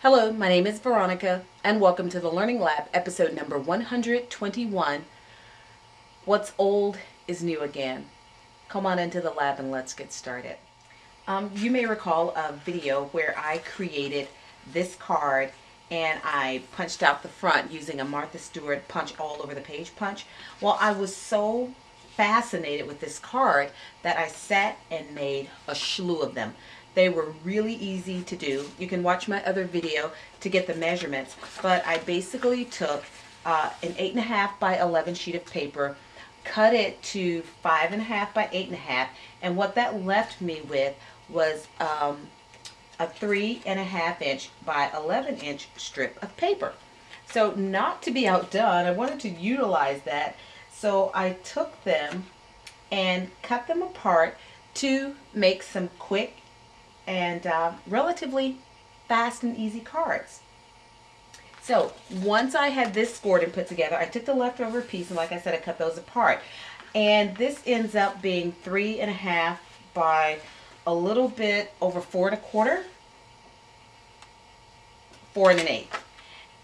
Hello, my name is Veronica, and welcome to the Learning Lab, episode number 121. What's old is new again. Come on into the lab and let's get started. You may recall a video where I created this card and I punched out the front using a Martha Stewart punch all over the page punch. Well, I was so fascinated with this card that I sat and made a slew of them. They were really easy to do. You can watch my other video to get the measurements, but I basically took an 8.5 by 11 sheet of paper, cut it to 5.5 by 8.5, and what that left me with was a 3.5 inch by 11 inch strip of paper. So not to be outdone, I wanted to utilize that. So I took them and cut them apart to make some quick and relatively fast and easy cards. So once I had this scored and put together, I took the leftover piece and like I said, I cut those apart. And this ends up being 3.5 by a little bit over 4.25, 4.125.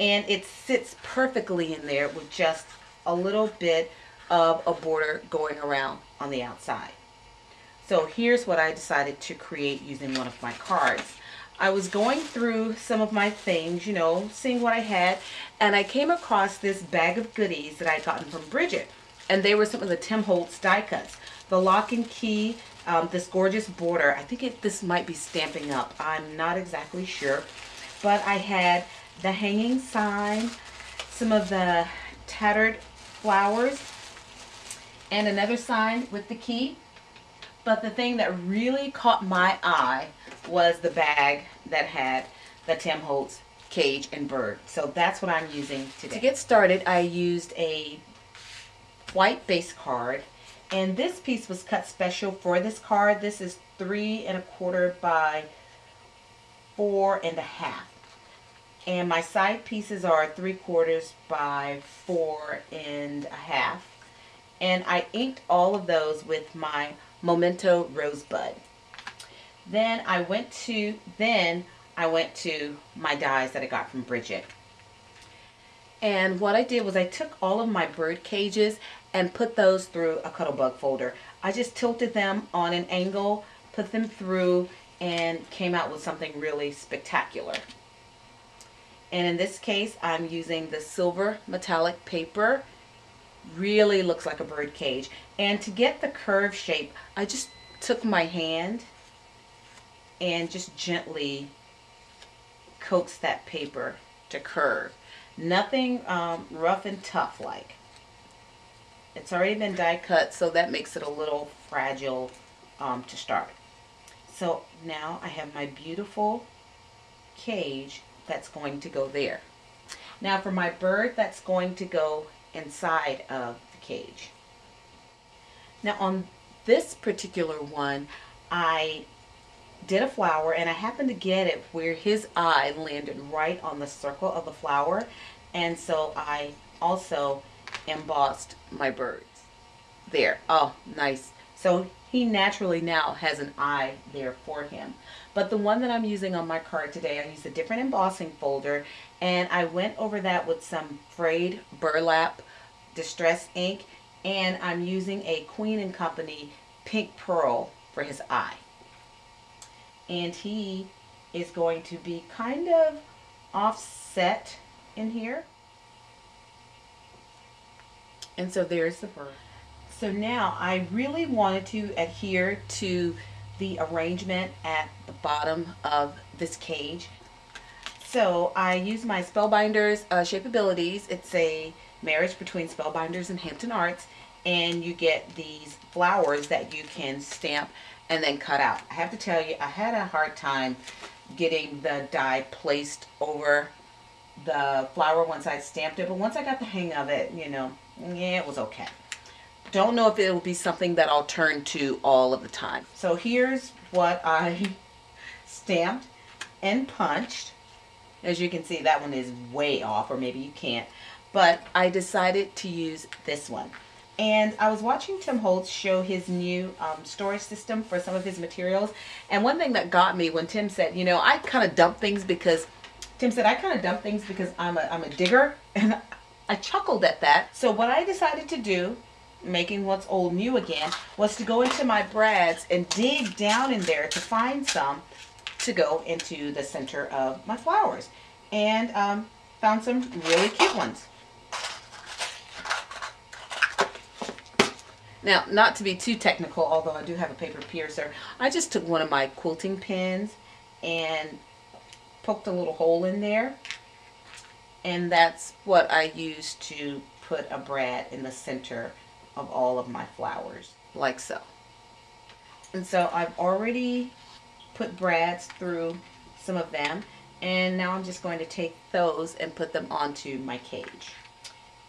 And it sits perfectly in there with just a little bit of a border going around on the outside. So here's what I decided to create using one of my cards. I was going through some of my things, seeing what I had, and I came across this bag of goodies that I'd gotten from Bridget. And they were some of the Tim Holtz die cuts. The lock and key, this gorgeous border. I think this might be Stampin' Up. I'm not exactly sure. But I had the hanging sign, some of the tattered flowers, and another sign with the key. But the thing that really caught my eye was the bag that had the Tim Holtz cage and bird. So that's what I'm using today. To get started, I used a white base card. And this piece was cut special for this card. This is 3.25 by 4.5. And my side pieces are 3/4 by 4.5. And I inked all of those with my Memento Rosebud. Then I went to my dies that I got from Bridget. And what I did was I took all of my bird cages and put those through a Cuttlebug folder. I just tilted them on an angle, put them through, and came out with something really spectacular. And in this case, I'm using the silver metallic paper. Really looks like a bird cage. And to get the curve shape, I just took my hand and just gently coaxed that paper to curve. Nothing rough and tough like. It's already been die cut, so that makes it a little fragile to start. So now I have my beautiful cage that's going to go there. Now for my bird, that's going to go inside of the cage. Now on this particular one, I did a flower and I happened to get it where his eye landed right on the circle of the flower, and so I also embossed my birds there. Oh, nice. So he naturally now has an eye there for him. But the one that I'm using on my card today, I used a different embossing folder, and I went over that with some frayed burlap distress ink, and I'm using a Queen & Company pink pearl for his eye. And he is going to be kind of offset in here. And so there's the bird. So now I really wanted to adhere to the arrangement at the bottom of this cage. So I used my Spellbinders Shapeabilities. It's a marriage between Spellbinders and Hampton Arts, and you get these flowers that you can stamp and then cut out. I have to tell you, I had a hard time getting the die placed over the flower once I stamped it, but once I got the hang of it, yeah, it was okay. Don't know if it'll be something that I'll turn to all of the time. So here's what I stamped and punched. As you can see, that one is way off, or maybe you can't. But I decided to use this one. And I was watching Tim Holtz show his new storage system for some of his materials. And one thing that got me when Tim said, I kind of dump things because Tim said I kind of dump things because I'm a digger, and I chuckled at that. So what I decided to do, making what's old new again, was to go into my brads and dig down in there to find some to go into the center of my flowers. And found some really cute ones. Now, not to be too technical, although I do have a paper piercer, I just took one of my quilting pins and poked a little hole in there. And that's what I use to put a brad in the center of all of my flowers, like so. And so I've already put brads through some of them, and now I'm just going to take those and put them onto my cage.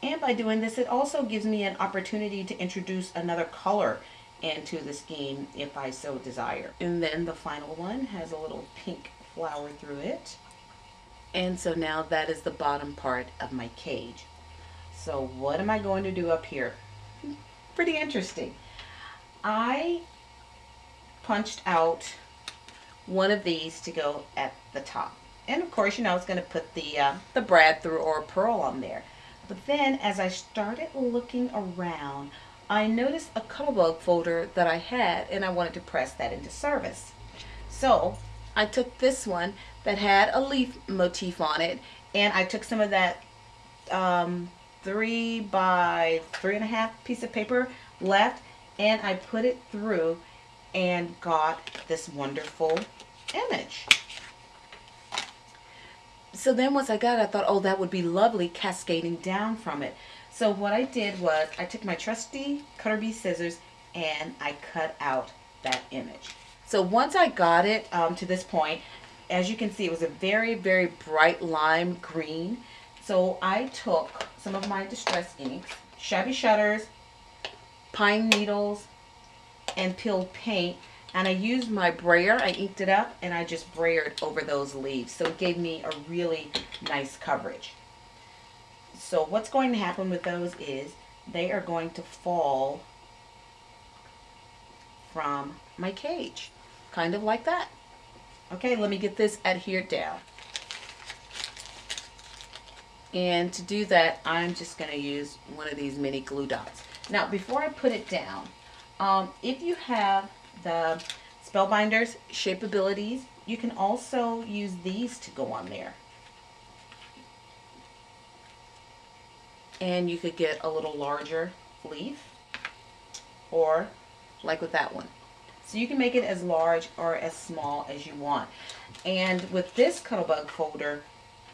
And by doing this, it also gives me an opportunity to introduce another color into the scheme if I so desire. And then the final one has a little pink flower through it. And so now that is the bottom part of my cage. So what am I going to do up here? Pretty interesting. I punched out one of these to go at the top. And of course, you know, I was going to put the brad through or a pearl on there. But then as I started looking around, I noticed a Cuttlebug folder that I had, and I wanted to press that into service. So I took this one that had a leaf motif on it, and I took some of that 3 by 3.5 piece of paper left, and I put it through and got this wonderful image. So then once I got it, I thought, oh, that would be lovely cascading down from it. So what I did was I took my trusty cutter bee scissors and I cut out that image. So once I got it to this point, as you can see, it was a very, very bright lime green. So I took some of my distress inks, shabby shutters, pine needles, and peeled paint, and I used my brayer. I inked it up and I just brayered over those leaves. So it gave me a really nice coverage. So what's going to happen with those is they are going to fall from my cage, kind of like that. Okay, let me get this adhered down. And to do that, I'm just going to use one of these mini glue dots. Now, before I put it down, if you have the Spellbinders Shapeabilities, you can also use these to go on there. And you could get a little larger leaf, or like with that one. So you can make it as large or as small as you want. And with this Cuttlebug folder,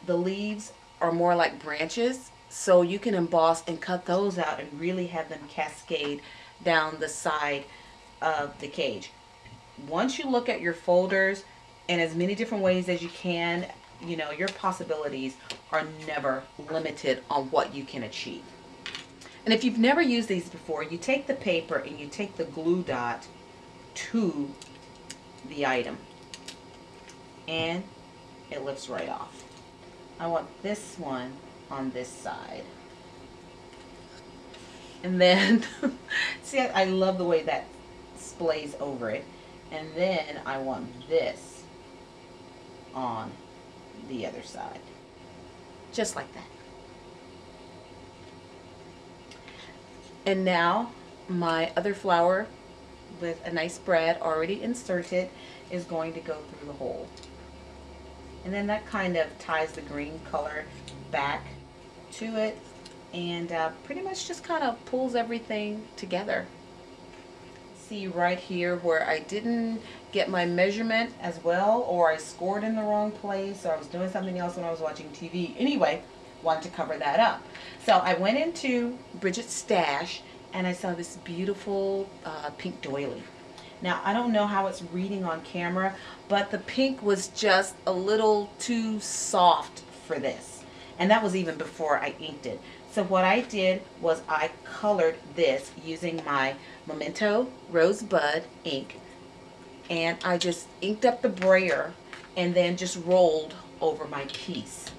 the leaves are more like branches, so you can emboss and cut those out and really have them cascade down the side of the cage. Once you look at your folders in as many different ways as you can, you know, your possibilities are never limited on what you can achieve. And if you've never used these before, you take the paper and you take the glue dot to the item and it lifts right off. I want this one on this side. And then, see, I love the way that splays over it. And then I want this on the other side. Just like that. And now my other flower with a nice brad already inserted is going to go through the hole. And then that kind of ties the green color back to it and pretty much just kind of pulls everything together. See right here where I didn't get my measurement as well, or I scored in the wrong place, or I was doing something else when I was watching TV. Anyway, wanted to cover that up. So I went into Bridget's stash and I saw this beautiful pink doily. Now, I don't know how it's reading on camera, but the pink was just a little too soft for this. And that was even before I inked it. So what I did was I colored this using my Memento Rosebud ink. And I just inked up the brayer and then just rolled over my piece.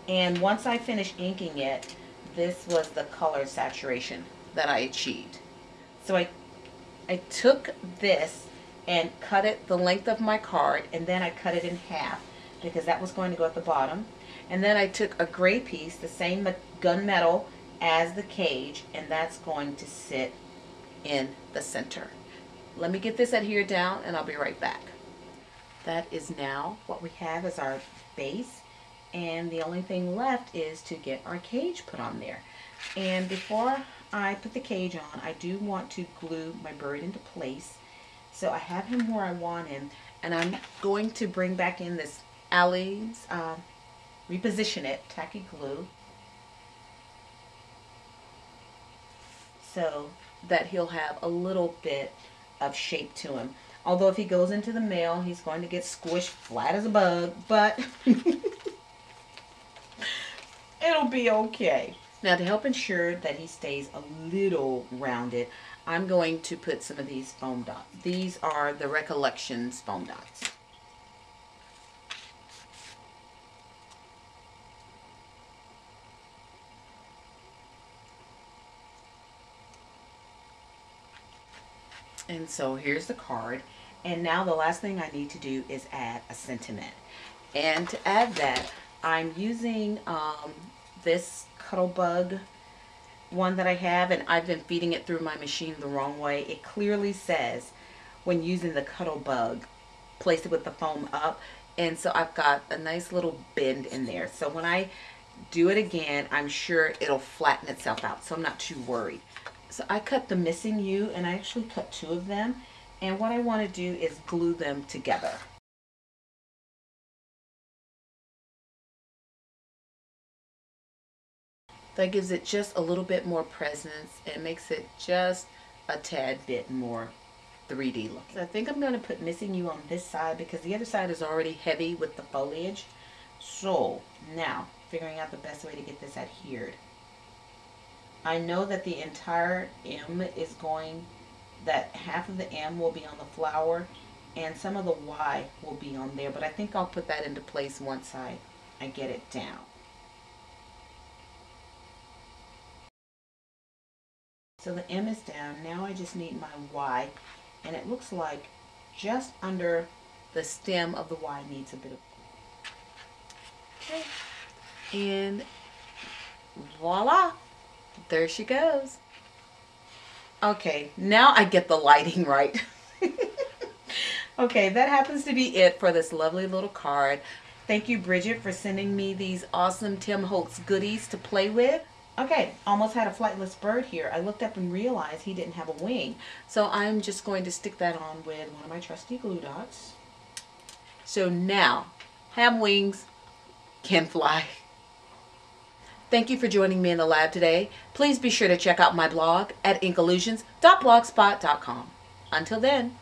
And once I finished inking it, this was the color saturation that I achieved. So I took this and cut it the length of my card, and then I cut it in half because that was going to go at the bottom. And then I took a gray piece, the same gunmetal as the cage, and that's going to sit in the center. Let me get this adhered down and I'll be right back. That is now what we have as our base, and the only thing left is to get our cage put on there. And before I put the cage on, I do want to glue my bird into place. So I have him where I want him, and I'm going to bring back in this Allies reposition it tacky glue so that he'll have a little bit of shape to him. Although if he goes into the mail, he's going to get squished flat as a bug, but it'll be okay. Now, to help ensure that he stays a little rounded, I'm going to put some of these foam dots. These are the Recollections foam dots. And so here's the card. And now the last thing I need to do is add a sentiment. And to add that, I'm using this Cuttlebug one that I have, and I've been feeding it through my machine the wrong way. It clearly says when using the Cuttlebug, place it with the foam up. And so I've got a nice little bend in there. So when I do it again, I'm sure it'll flatten itself out. So I'm not too worried. So I cut the missing U, and I actually cut 2 of them. And what I want to do is glue them together. That gives it just a little bit more presence and makes it just a tad bit more 3D looking. So I think I'm going to put missing U on this side because the other side is already heavy with the foliage. So now, figuring out the best way to get this adhered. I know that the entire M is going, that half of the M will be on the flower and some of the Y will be on there, but I think I'll put that into place once I get it down. So the M is down. Now I just need my Y, and it looks like just under the stem of the Y needs a bit of, okay, and voila, there she goes. Okay, now I get the lighting right. Okay, that happens to be it for this lovely little card. Thank you, Bridget, for sending me these awesome Tim Holtz goodies to play with. Okay, almost had a flightless bird here. I looked up and realized he didn't have a wing. So I'm just going to stick that on with one of my trusty glue dots. So now, have wings, can fly. Thank you for joining me in the lab today. Please be sure to check out my blog at inkallusions.blogspot.com. Until then,